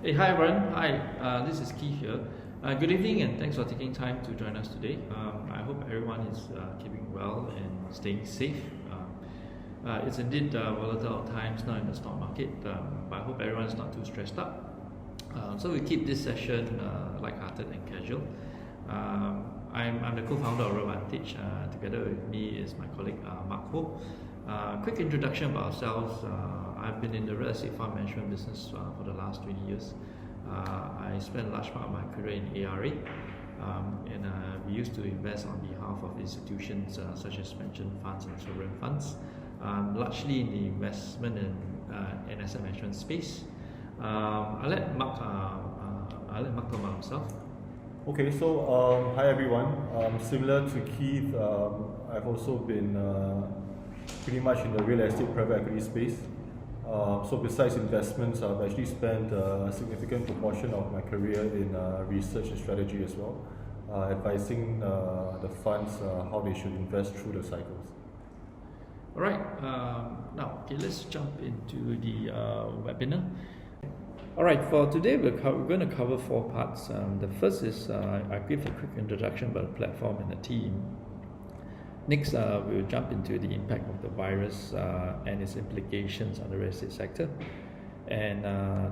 Hey, hi everyone. Hi, this is Keith here. Good evening and thanks for taking time to join us today. I hope everyone is keeping well and staying safe. It's indeed volatile times now in the stock market, but I hope everyone is not too stressed up. So we keep this session light-hearted and casual. I'm the co-founder of RealVantage. Together with me is my colleague Mark Ho. Quick introduction about ourselves. I've been in the real estate fund management business for the last 20 years. I spent a large part of my career in ARA, and we used to invest on behalf of institutions such as pension funds and sovereign funds, largely in the investment and asset management space. I'll let Mark talk about himself. Okay, so hi everyone. Similar to Keith, I've also been pretty much in the real estate private equity space. So besides investments, I've actually spent a significant proportion of my career in research and strategy as well, advising the funds how they should invest through the cycles. All right, now let's jump into the webinar. All right, for today we're going to cover 4 parts. The first is I give a quick introduction about the platform and the team. Next, we'll jump into the impact of the virus and its implications on the real estate sector. And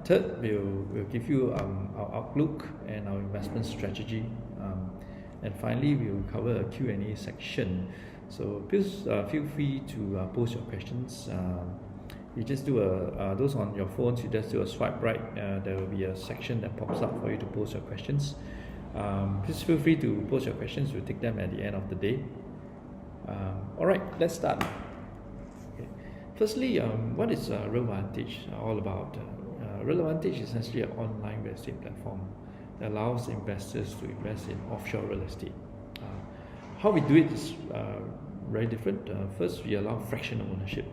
third, we'll give you our outlook and our investment strategy. And finally, we'll cover a Q&A section. So please feel free to post your questions. You just do those on your phones, you just do a swipe right. There will be a section that pops up for you to post your questions. Please feel free to post your questions. We'll take them at the end of the day. All right, let's start. Okay. Firstly, what is RealVantage all about? RealVantage is essentially an online real estate platform that allows investors to invest in offshore real estate. How we do it is very different. First, we allow fractional ownership.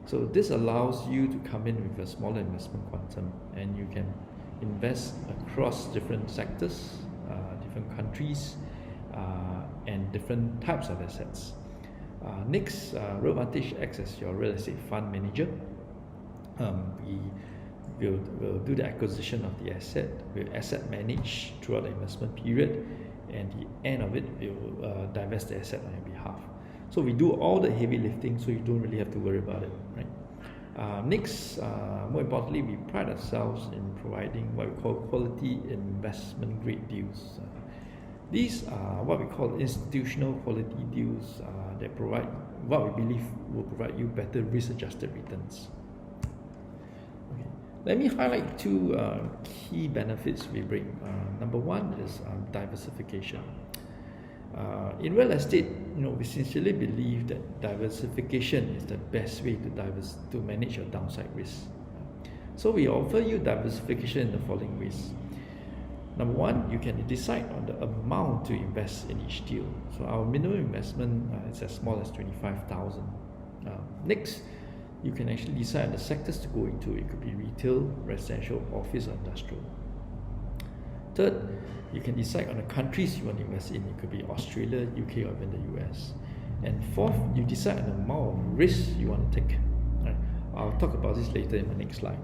So this allows you to come in with a smaller investment quantum, and you can invest across different sectors, different countries, and different types of assets. Next, RealVantage acts as your real estate fund manager. We'll do the acquisition of the asset, we'll asset manage throughout the investment period, and the end of it, we'll divest the asset on your behalf. So we do all the heavy lifting, so you don't really have to worry about it, right? Next, more importantly, we pride ourselves in providing what we call quality investment grade deals. These are what we call institutional quality deals that provide what we believe will provide you better risk-adjusted returns. Okay. Let me highlight 2 key benefits we bring. Number 1 is diversification. In real estate, we sincerely believe that diversification is the best way to manage your downside risk. So we offer you diversification in the following ways. Number 1, you can decide on the amount to invest in each deal. So our minimum investment is as small as 25,000. Next, you can actually decide on the sectors to go into. It could be retail, residential, office, or industrial. Third, you can decide on the countries you want to invest in. It could be Australia, UK, or even the US. And fourth, you decide on the amount of risk you want to take. Right. I'll talk about this later in the next slide.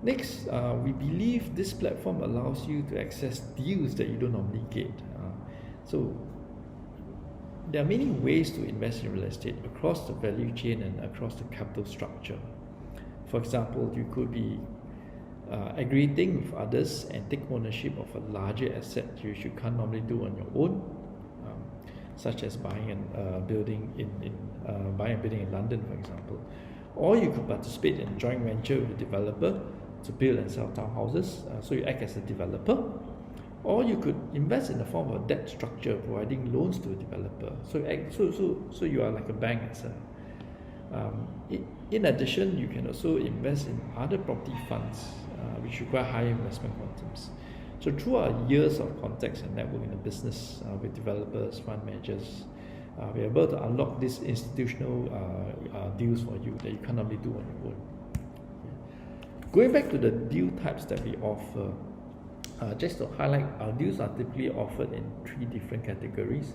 Next, we believe this platform allows you to access deals that you don't normally get. So there are many ways to invest in real estate across the value chain and across the capital structure. For example, you could be aggregating with others and take ownership of a larger asset which you can't normally do on your own, such as buying a building in London, for example. Or you could participate in a joint venture with a developer to build and sell townhouses, so you act as a developer. Or you could invest in the form of a debt structure, providing loans to a developer. So you are like a bank itself. In addition, you can also invest in other property funds which require higher investment quantums. So through our years of contacts and network in the business with developers, fund managers, we're able to unlock these institutional deals for you that you can't normally do on your own. Going back to the deal types that we offer, just to highlight, our deals are typically offered in 3 different categories.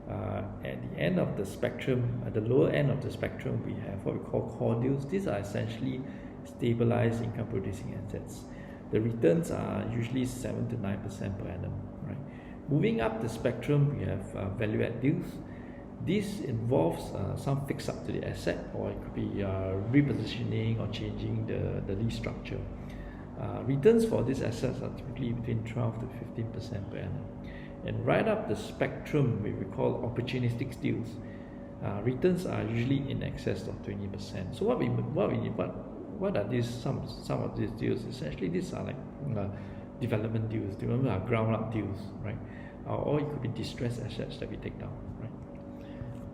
At the end of the spectrum, at the lower end of the spectrum, we have what we call core deals. These are essentially stabilized income producing assets. The returns are usually 7 to 9% per annum. Right? Moving up the spectrum, we have value add deals. This involves some fix up to the asset, or it could be repositioning or changing the lease structure. Returns for these assets are typically between 12 to 15% per annum. And right up the spectrum, we call opportunistic deals. Returns are usually in excess of 20%. So what are these? Some of these deals? Essentially, these are like development deals. Remember, are ground up deals, right? Or it could be distressed assets that we take down, right?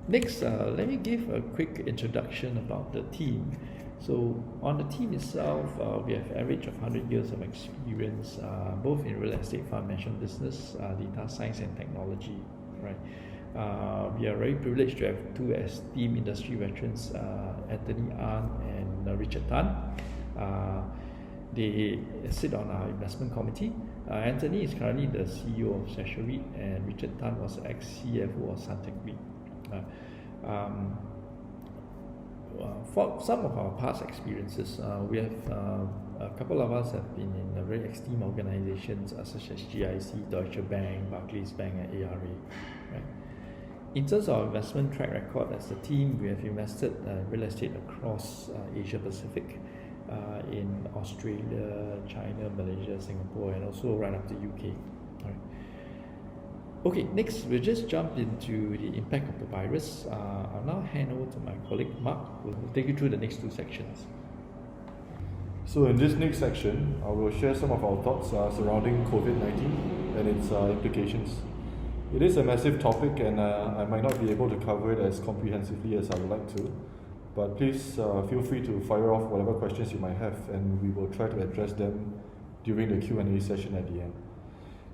Next, let me give a quick introduction about the team. So on the team itself, we have average of 100 years of experience, both in real estate, fund management business, data science and technology, right? We are very privileged to have two esteemed industry veterans, Anthony An and Richard Tan. They sit on our investment committee. Anthony is currently the CEO of Sasha REIT, and Richard Tan was ex-CFO of Suntec REIT. For some of our past experiences, we have a couple of us have been in very esteemed organizations such as GIC, Deutsche Bank, Barclays Bank, and ARA. Right? In terms of our investment track record as a team, we have invested real estate across Asia Pacific, in Australia, China, Malaysia, Singapore, and also right up to UK. All right. Okay, next we'll just jump into the impact of the virus. I'll now hand over to my colleague Mark, who will take you through the next two sections. So in this next section, I will share some of our thoughts surrounding COVID-19 and its implications. It is a massive topic, and I might not be able to cover it as comprehensively as I would like to, but please feel free to fire off whatever questions you might have, and we will try to address them during the Q&A session at the end.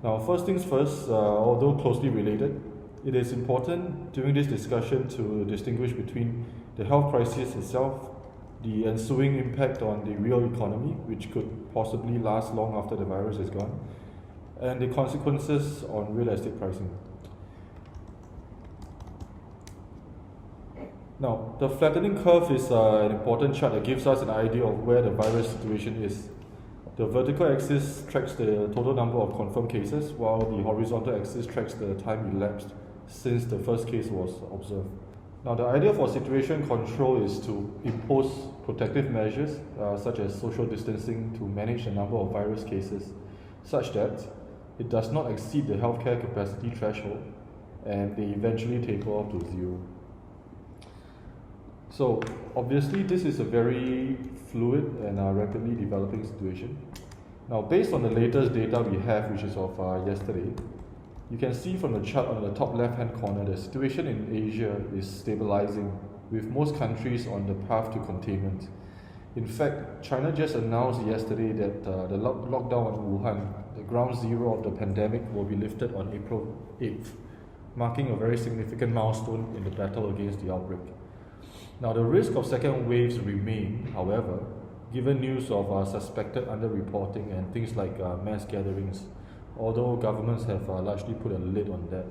Now, first things first, although closely related, it is important during this discussion to distinguish between the health crisis itself, the ensuing impact on the real economy, which could possibly last long after the virus is gone, and the consequences on real estate pricing. Now, the flattening curve is an important chart that gives us an idea of where the virus situation is. The vertical axis tracks the total number of confirmed cases, while the horizontal axis tracks the time elapsed since the first case was observed. Now, the idea for situation control is to impose protective measures, such as social distancing, to manage the number of virus cases, such that it does not exceed the healthcare capacity threshold, and they eventually taper off to zero. So, obviously, this is a very fluid and rapidly developing situation. Now, based on the latest data we have, which is of yesterday, you can see from the chart on the top left-hand corner, the situation in Asia is stabilizing, with most countries on the path to containment. In fact, China just announced yesterday that the lockdown in Wuhan, the ground zero of the pandemic, will be lifted on April 8th, marking a very significant milestone in the battle against the outbreak. Now, the risk of second waves remain, however, given news of suspected underreporting and things like mass gatherings, although governments have largely put a lid on that.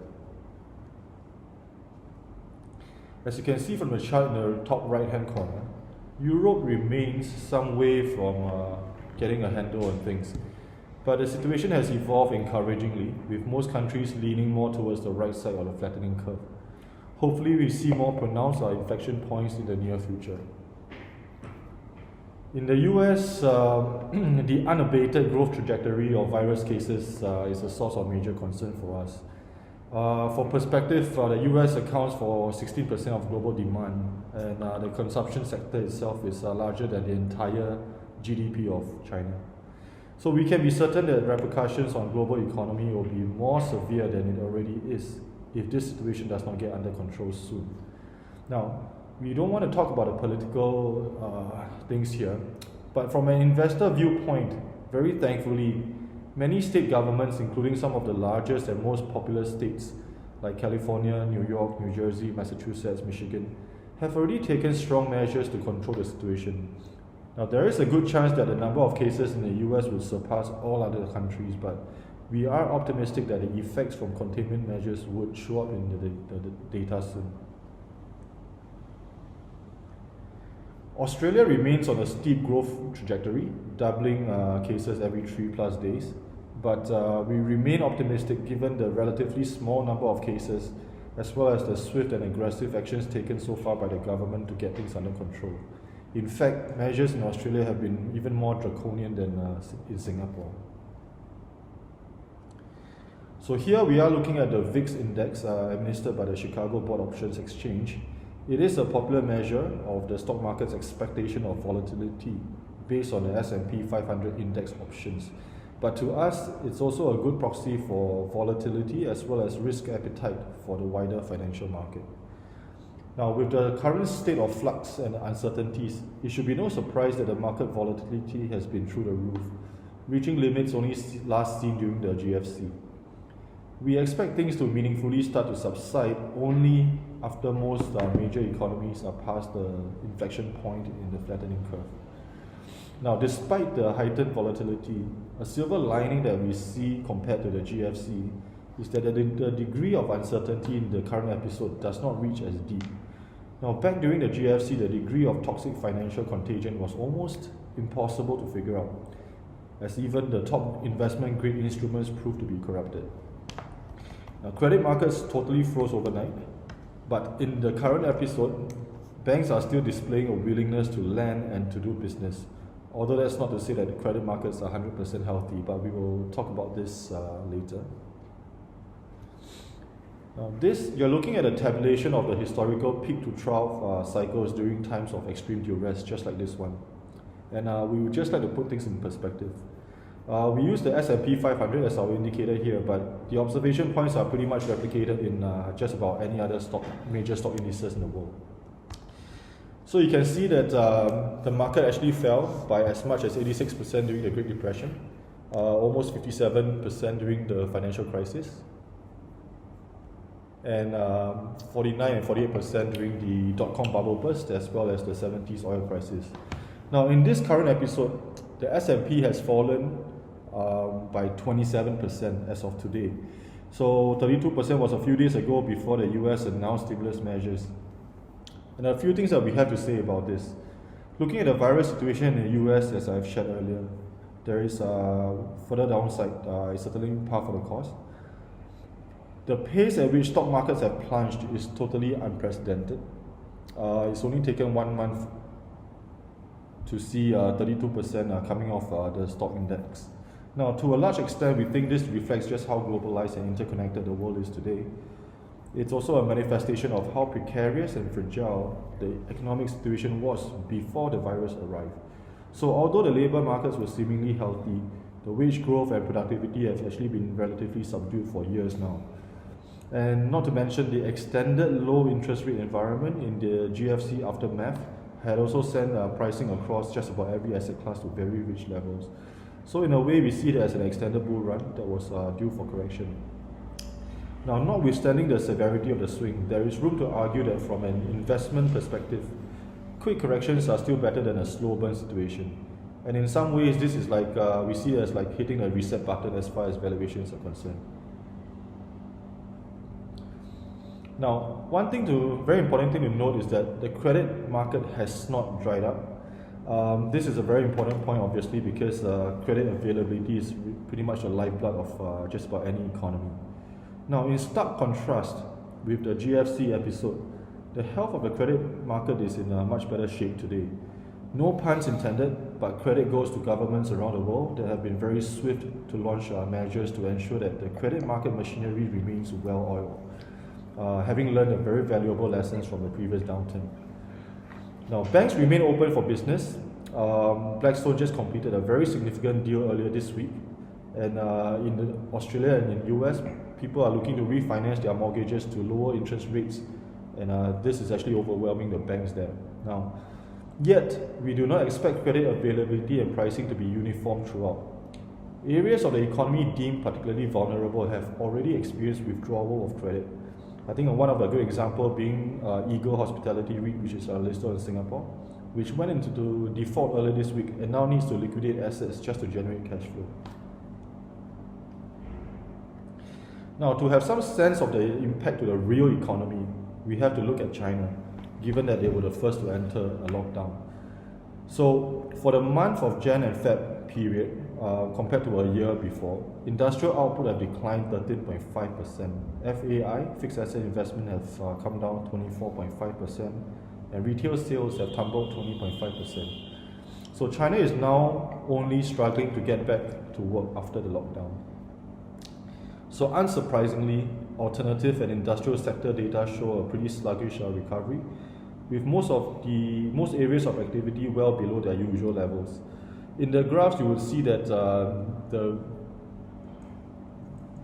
As you can see from the chart in the top right-hand corner, Europe remains some way from getting a handle on things, but the situation has evolved encouragingly, with most countries leaning more towards the right side of the flattening curve. Hopefully, we see more pronounced infection points in the near future. In the US, the unabated growth trajectory of virus cases is a source of major concern for us. For perspective, the US accounts for 16% of global demand, and the consumption sector itself is larger than the entire GDP of China. So we can be certain that repercussions on global economy will be more severe than it already is if this situation does not get under control soon. Now, we don't want to talk about the political things here, but from an investor viewpoint, very thankfully, many state governments, including some of the largest and most populous states like California, New York, New Jersey, Massachusetts, Michigan, have already taken strong measures to control the situation. Now, there is a good chance that the number of cases in the US will surpass all other countries, but we are optimistic that the effects from containment measures would show up in the data soon. Australia remains on a steep growth trajectory, doubling cases every 3+ days. But we remain optimistic given the relatively small number of cases, as well as the swift and aggressive actions taken so far by the government to get things under control. In fact, measures in Australia have been even more draconian than in Singapore. So here we are looking at the VIX index administered by the Chicago Board Options Exchange. It is a popular measure of the stock market's expectation of volatility based on the S&P 500 index options. But to us, it's also a good proxy for volatility as well as risk appetite for the wider financial market. Now, with the current state of flux and uncertainties, it should be no surprise that the market volatility has been through the roof, reaching limits only last seen during the GFC. We expect things to meaningfully start to subside only after most major economies are past the inflection point in the flattening curve. Now, despite the heightened volatility, a silver lining that we see compared to the GFC is that the degree of uncertainty in the current episode does not reach as deep. Now, back during the GFC, the degree of toxic financial contagion was almost impossible to figure out, as even the top investment-grade instruments proved to be corrupted. Now, credit markets totally froze overnight, but in the current episode, banks are still displaying a willingness to lend and to do business. Although that's not to say that the credit markets are 100% healthy, but we will talk about this later. Now, you're looking at a tabulation of the historical peak to trough cycles during times of extreme duress, just like this one. And we would just like to put things in perspective. We use the S&P 500 as our indicator here, but the observation points are pretty much replicated in just about any other major stock indices in the world. So you can see that the market actually fell by as much as 86% during the Great Depression, almost 57% during the financial crisis, and 49 and 48% during the dot-com bubble burst, as well as the 70s oil crisis. Now, in this current episode, the S&P has fallen by 27% as of today. So 32% was a few days ago before the US announced stimulus measures. And a few things that we have to say about this. Looking at the virus situation in the US, as I've shared earlier, there is further downside. It's certainly par for the course. The pace at which stock markets have plunged is totally unprecedented. It's only taken 1 month to see 32% coming off the stock index. Now, to a large extent, we think this reflects just how globalized and interconnected the world is today. It's also a manifestation of how precarious and fragile the economic situation was before the virus arrived. So although the labor markets were seemingly healthy, the wage growth and productivity have actually been relatively subdued for years now. And not to mention the extended low interest rate environment in the GFC aftermath had also sent pricing across just about every asset class to very rich levels. So in a way, we see it as an extended bull run that was due for correction. Now, notwithstanding the severity of the swing, there is room to argue that from an investment perspective, quick corrections are still better than a slow burn situation. And in some ways, this is like, we see it as like hitting a reset button as far as valuations are concerned. Now, very important thing to note is that the credit market has not dried up. This is a very important point, obviously, because credit availability is pretty much the lifeblood of just about any economy. Now, in stark contrast with the GFC episode, the health of the credit market is in a much better shape today. No puns intended, but credit goes to governments around the world that have been very swift to launch measures to ensure that the credit market machinery remains well-oiled, having learned very valuable lessons from the previous downturn. Now, banks remain open for business. Blackstone just completed a very significant deal earlier this week, and in Australia and in the US, people are looking to refinance their mortgages to lower interest rates, and this is actually overwhelming the banks there. Now, yet, we do not expect credit availability and pricing to be uniform throughout. Areas of the economy deemed particularly vulnerable have already experienced withdrawal of credit. I think one of the good examples being Eagle Hospitality REIT, which is listed in Singapore, which went into default earlier this week and now needs to liquidate assets just to generate cash flow. Now, to have some sense of the impact to the real economy, we have to look at China, given that they were the first to enter a lockdown. So for the month of Jan and Feb period, compared to a year before, industrial output have declined 13.5%. FAI, fixed asset investment, have come down 24.5%, and retail sales have tumbled 20.5%. So China is now only struggling to get back to work after the lockdown. So unsurprisingly, automotive and industrial sector data show a pretty sluggish recovery, with most areas of activity well below their usual levels. In the graphs, you will see that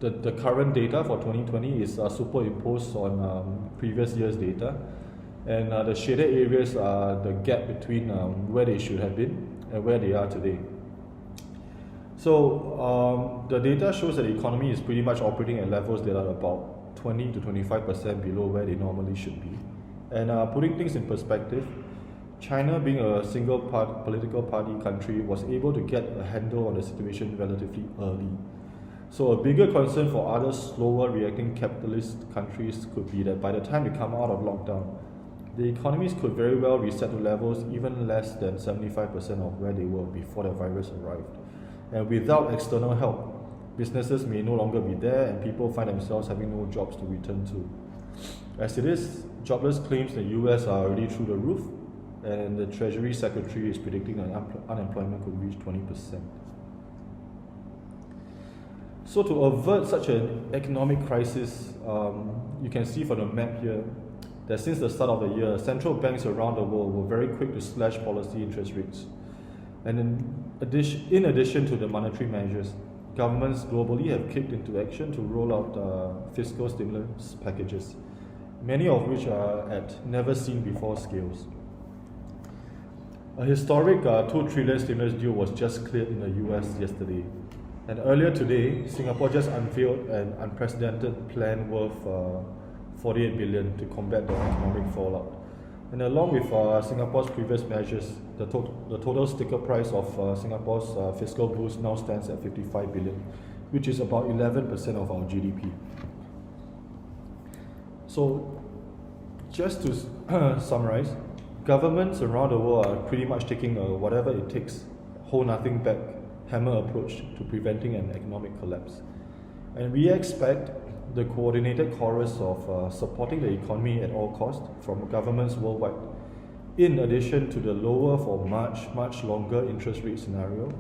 the current data for 2020 is superimposed on previous year's data, and the shaded areas are the gap between where they should have been and where they are today. So the data shows that the economy is pretty much operating at levels that are about 20 to 25% below where they normally should be. And putting things in perspective, China, being a single political party country, was able to get a handle on the situation relatively early. So a bigger concern for other slower reacting capitalist countries could be that by the time they come out of lockdown, the economies could very well reset to levels even less than 75% of where they were before the virus arrived. And without external help, businesses may no longer be there and people find themselves having no jobs to return to. As it is, jobless claims in the US are already through the roof, and the Treasury Secretary is predicting that unemployment could reach 20%. So to avert such an economic crisis, you can see from the map here that since the start of the year, central banks around the world were very quick to slash policy interest rates. And in addition to the monetary measures, governments globally have kicked into action to roll out fiscal stimulus packages, many of which are at never-seen-before scales. A historic 2 trillion stimulus deal was just cleared in the US yesterday. And earlier today, Singapore just unveiled an unprecedented plan worth 48 billion to combat the economic fallout. And along with Singapore's previous measures, the total sticker price of Singapore's fiscal boost now stands at 55 billion, which is about 11% of our GDP. So, just to summarize, governments around the world are pretty much taking a whatever it takes, hold nothing back, hammer approach to preventing an economic collapse. And we expect the coordinated chorus of supporting the economy at all costs from governments worldwide, in addition to the lower for much longer interest rate scenario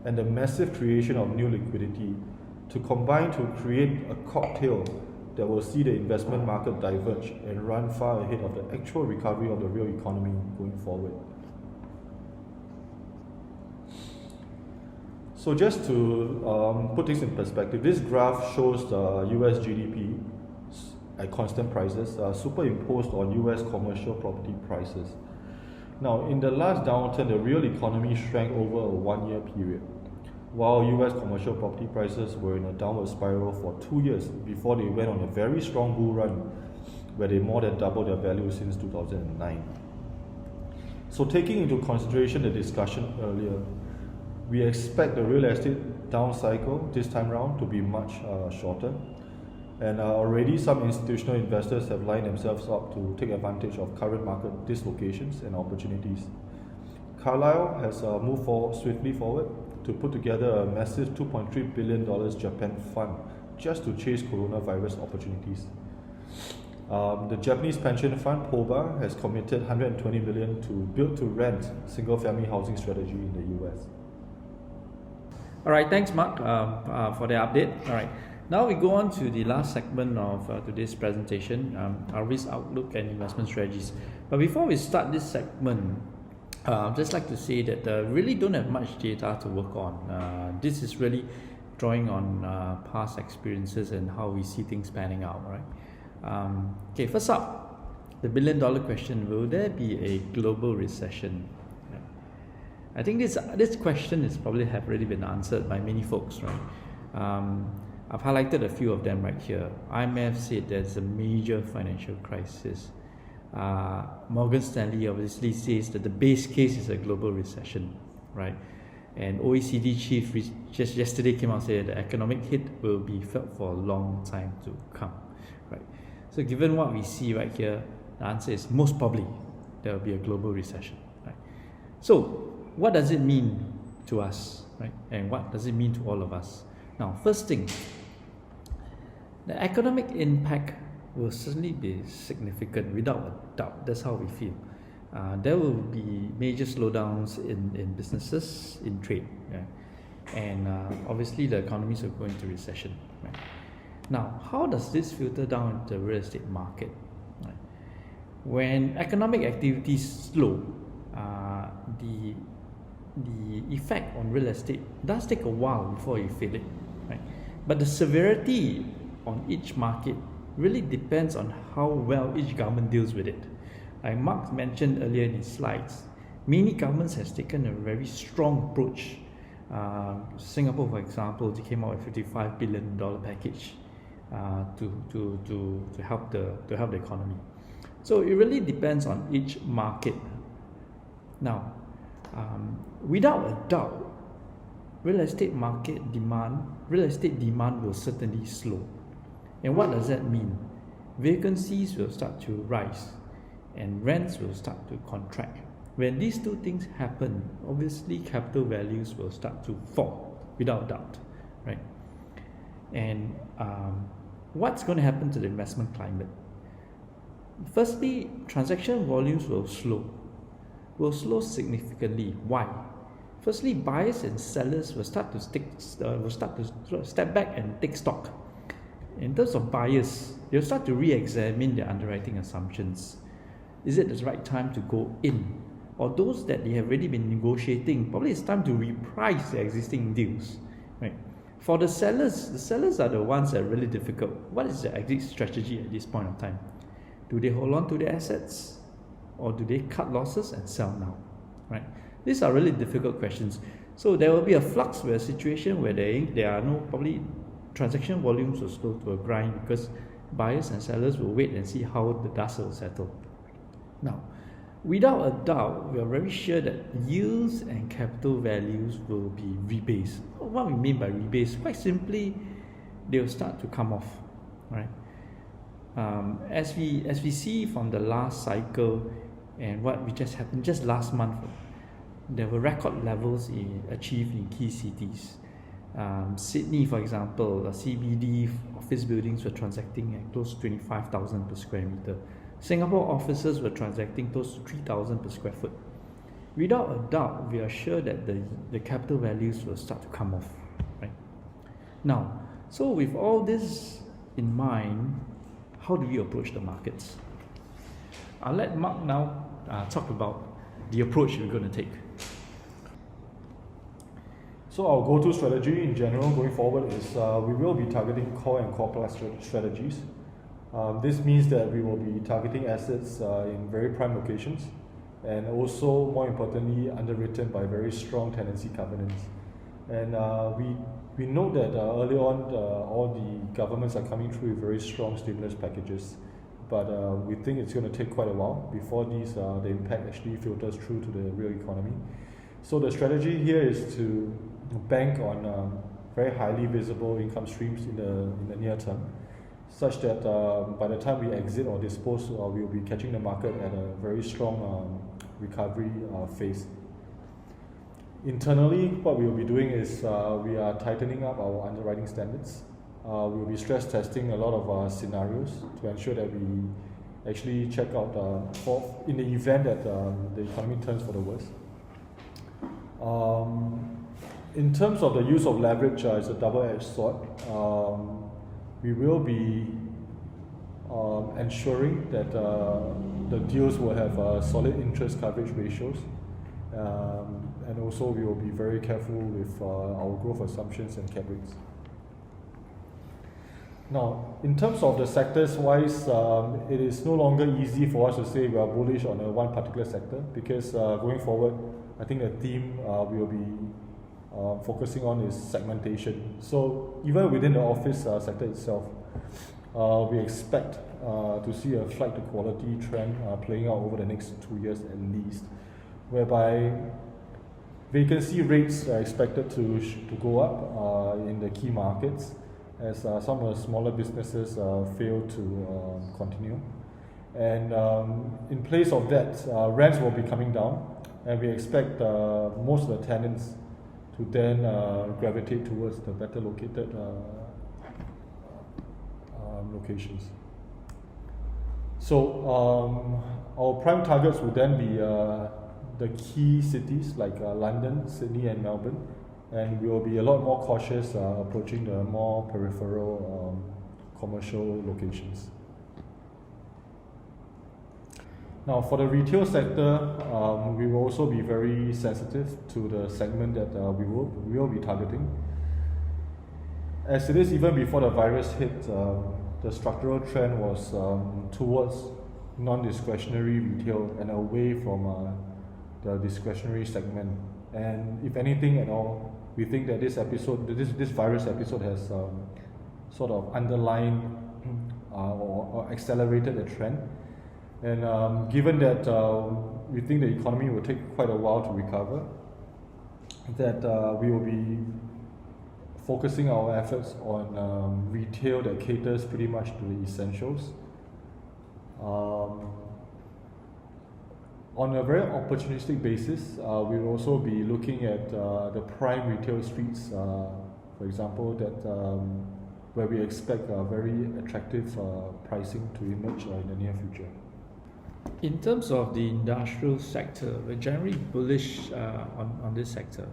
and the massive creation of new liquidity, to combine to create a cocktail that will see the investment market diverge and run far ahead of the actual recovery of the real economy going forward. So just to put things in perspective, this graph shows the US GDP at constant prices superimposed on US commercial property prices. Now, in the last downturn, the real economy shrank over a 1-year period, while US commercial property prices were in a downward spiral for 2 years before they went on a very strong bull run where they more than doubled their value since 2009. So taking into consideration the discussion earlier, we expect the real estate down cycle this time round to be much shorter, and already some institutional investors have lined themselves up to take advantage of current market dislocations and opportunities. Carlyle has moved swiftly forward to put together a massive $2.3 billion Japan fund just to chase coronavirus opportunities. The Japanese pension fund, POBA, has committed $120 million to build-to-rent single-family housing strategy in the US. All right, thanks Mark for the update. All right, now we go on to the last segment of today's presentation, our risk outlook and investment strategies. But before we start this segment, I'd just like to say that really don't have much data to work on. This is really drawing on past experiences and how we see things panning out, right? Okay, first up, the billion-dollar question: will there be a global recession? I think this question is probably have already been answered by many folks, right? I've highlighted a few of them right here. IMF said there's a major financial crisis. Morgan Stanley obviously says that the base case is a global recession, right? And OECD chief just yesterday came out and said the economic hit will be felt for a long time to come, right? So given what we see right here, the answer is most probably there will be a global recession, right? So what does it mean to us, right? And what does it mean to all of us? Now, first thing, the economic impact will certainly be significant without a doubt. That's how we feel. There will be major slowdowns in businesses, in trade, right? And obviously the economies will go into recession, right? Now, how does this filter down into the real estate market? Right? When economic activity is slow, the effect on real estate does take a while before you feel it, right? But the severity on each market really depends on how well each government deals with it. Like Mark mentioned earlier in his slides, many governments has taken a very strong approach. Singapore, for example, they came out with $55 billion package to help the economy. So it really depends on each market. Now, without a doubt, real estate demand will certainly slow. And what does that mean? Vacancies will start to rise and rents will start to contract. When these two things happen, obviously capital values will start to fall, without doubt, right? And what's going to happen to the investment climate? Firstly, transaction volumes will slow significantly. Why? Firstly, buyers and sellers will start to step back and take stock. In terms of buyers, they'll start to re-examine their underwriting assumptions. Is it the right time to go in? Or those that they have already been negotiating, probably it's time to reprice their existing deals, right? For the sellers are the ones that are really difficult. What is the exit strategy at this point of time? Do they hold on to their assets? Or do they cut losses and sell now, right? These are really difficult questions. So there will be a flux where a situation where there are no, probably transaction volumes will slow to a grind because buyers and sellers will wait and see how the dust will settle. Now, without a doubt, we are very sure that yields and capital values will be rebased. What we mean by rebased, quite simply, they will start to come off, right? As we see from the last cycle and what we just happened just last month, there were record levels achieved in key cities. Sydney, for example, CBD office buildings were transacting at close to 25,000 per square meter. Singapore offices were transacting close to 3,000 per square foot. Without a doubt, we are sure that the capital values will start to come off, right? Now, so with all this in mind, how do we approach the markets? I'll let Mark now talk about the approach we're going to take. So our go-to strategy in general going forward is we will be targeting core and core plus strategies. This means that we will be targeting assets in very prime locations and also, more importantly, underwritten by very strong tenancy covenants. And we know that early on all the governments are coming through with very strong stimulus packages, but we think it's going to take quite a while before the impact actually filters through to the real economy. So the strategy here is to bank on very highly visible income streams in the near term, such that by the time we exit or dispose, we will be catching the market at a very strong recovery phase. Internally, what we will be doing is we are tightening up our underwriting standards. We will be stress testing a lot of scenarios to ensure that we actually check out in the event that the economy turns for the worst. In terms of the use of leverage, it's a double-edged sword. We will be ensuring that the deals will have solid interest coverage ratios, and also we will be very careful with our growth assumptions and cap rates. Now, in terms of the sectors-wise, it is no longer easy for us to say we are bullish on one particular sector because going forward, I think the theme we will be focusing on is segmentation. So even within the office sector itself, we expect to see a flight to quality trend playing out over the next 2 years at least, whereby vacancy rates are expected to go up in the key markets as some of the smaller businesses fail to continue. And in place of that, rents will be coming down and we expect most of the tenants to then gravitate towards the better located locations. So our prime targets would then be the key cities like London, Sydney and Melbourne, and we will be a lot more cautious approaching the more peripheral commercial locations. Now, for the retail sector, we will also be very sensitive to the segment that we will be targeting. As it is even before the virus hit, the structural trend was towards non-discretionary retail and away from the discretionary segment. And if anything at all, we think that this virus episode has sort of underlined or accelerated the trend. And given that we think the economy will take quite a while to recover, that we will be focusing our efforts on retail that caters pretty much to the essentials. On a very opportunistic basis, we will also be looking at the prime retail streets, for example, that where we expect very attractive pricing to emerge in the near future. In terms of the industrial sector, we're generally bullish on this sector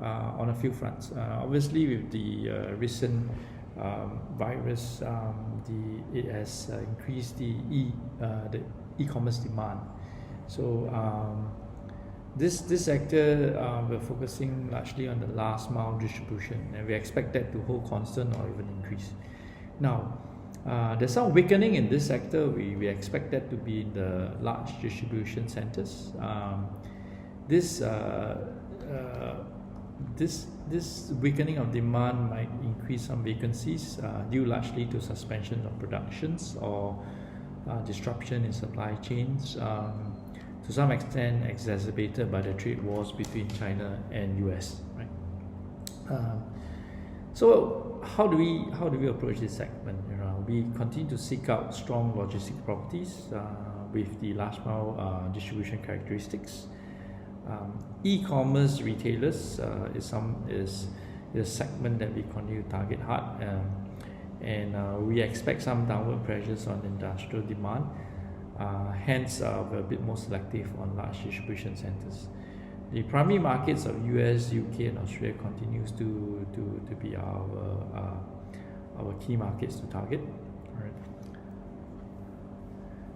on a few fronts. Obviously, with the recent virus, it has increased the e-commerce demand. So this sector, we're focusing largely on the last mile distribution, and we expect that to hold constant or even increase. Now, there's some weakening in this sector. We expect that to be in the large distribution centers. This weakening of demand might increase some vacancies due largely to suspension of productions or disruption in supply chains, to some extent exacerbated by the trade wars between China and US. Right? So how do we approach this segment? We continue to seek out strong logistic properties with the last mile distribution characteristics. E-commerce retailers is a segment that we continue to target hard, and we expect some downward pressures on industrial demand. Hence, we're a bit more selective on large distribution centers. The primary markets of US, UK, and Australia continues to be our key markets to target. Right.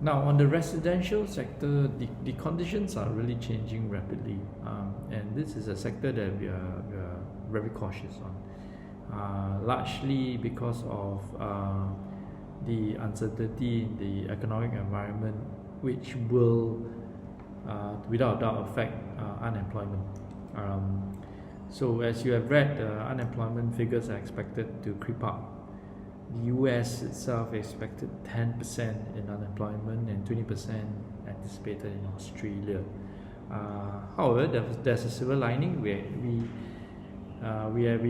Now, on the residential sector, the conditions are really changing rapidly, and this is a sector that we are very cautious on, largely because of the uncertainty in the economic environment, which will, without doubt, affect unemployment. So, as you have read, unemployment figures are expected to creep up. The US itself expected 10% in unemployment and 20% anticipated in Australia. However, there's a silver lining. We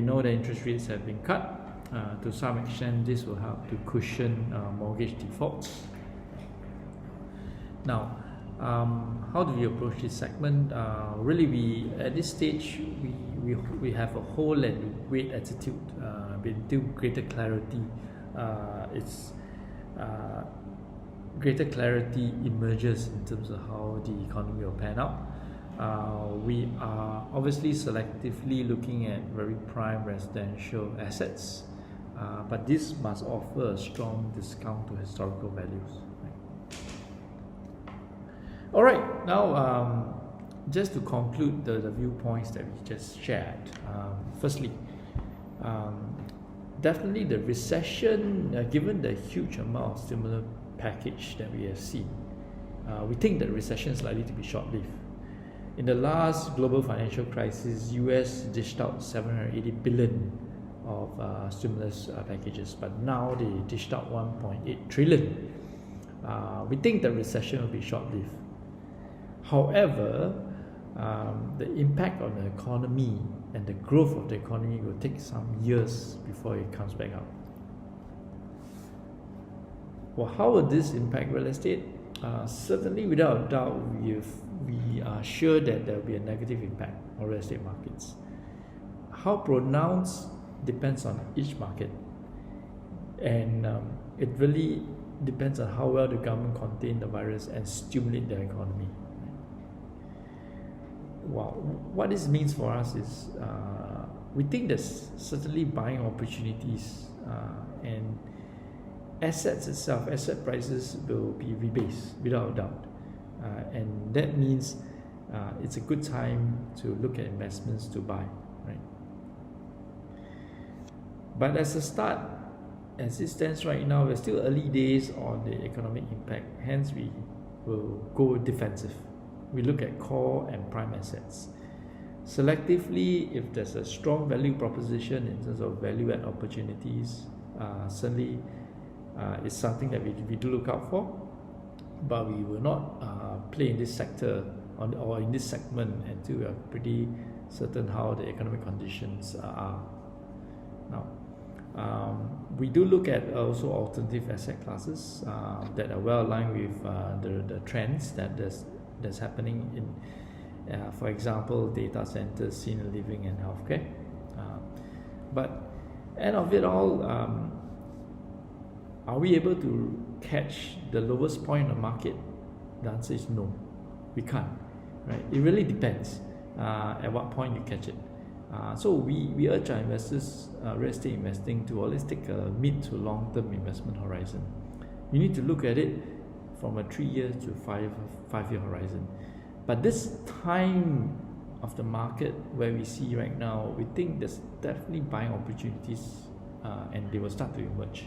know that interest rates have been cut. To some extent, this will help to cushion mortgage defaults. Now, how do we approach this segment? Really, at this stage, we have a hold and wait attitude. Until greater clarity, greater clarity emerges in terms of how the economy will pan out. We are obviously selectively looking at very prime residential assets, but this must offer a strong discount to historical values. All right, now just to conclude the viewpoints that we just shared. Firstly, definitely the recession, given the huge amount of stimulus package that we have seen, we think that recession is likely to be short-lived. In the last global financial crisis, US dished out $780 billion of stimulus packages, but now they dished out $1.8 trillion. We think the recession will be short-lived. However, the impact on the economy and the growth of the economy will take some years before it comes back up. Well, how will this impact real estate? Certainly, without a doubt, we are sure that there will be a negative impact on real estate markets. How pronounced depends on each market, and it really depends on how well the government contain the virus and stimulate the economy. Well, what this means for us is we think there's certainly buying opportunities, and assets itself, asset prices will be rebased without a doubt, and that means it's a good time to look at investments to buy, right? But as a start, as it stands right now, we're still early days on the economic impact, hence we will go defensive. We look at core and prime assets. Selectively, if there's a strong value proposition in terms of value add opportunities, certainly it's something that we do look out for, but we will not play in this sector or in this segment until we are pretty certain how the economic conditions are. Now, we do look at also alternative asset classes that are well aligned with the trends that's happening in, for example, data centers, senior living, and healthcare. But end of it all, are we able to catch the lowest point in the market? The answer is no, we can't. Right? It really depends at what point you catch it. So we urge our investors, real estate investing, to always take a mid to long term investment horizon. You need to look at it from a 3-year to 5-year horizon. But this time of the market where we see right now, we think there's definitely buying opportunities, and they will start to emerge.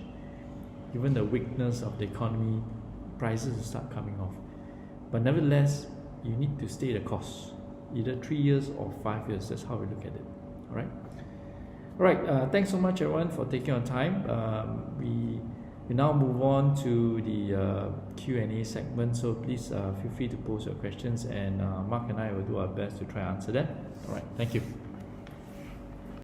Given the weakness of the economy, prices will start coming off. But nevertheless, you need to stay the course, either 3 years or 5 years. That's how we look at it. All right. Thanks so much, everyone, for taking your time. We now move on to the Q&A segment. So please feel free to post your questions, and Mark and I will do our best to try and answer them. All right. Thank you.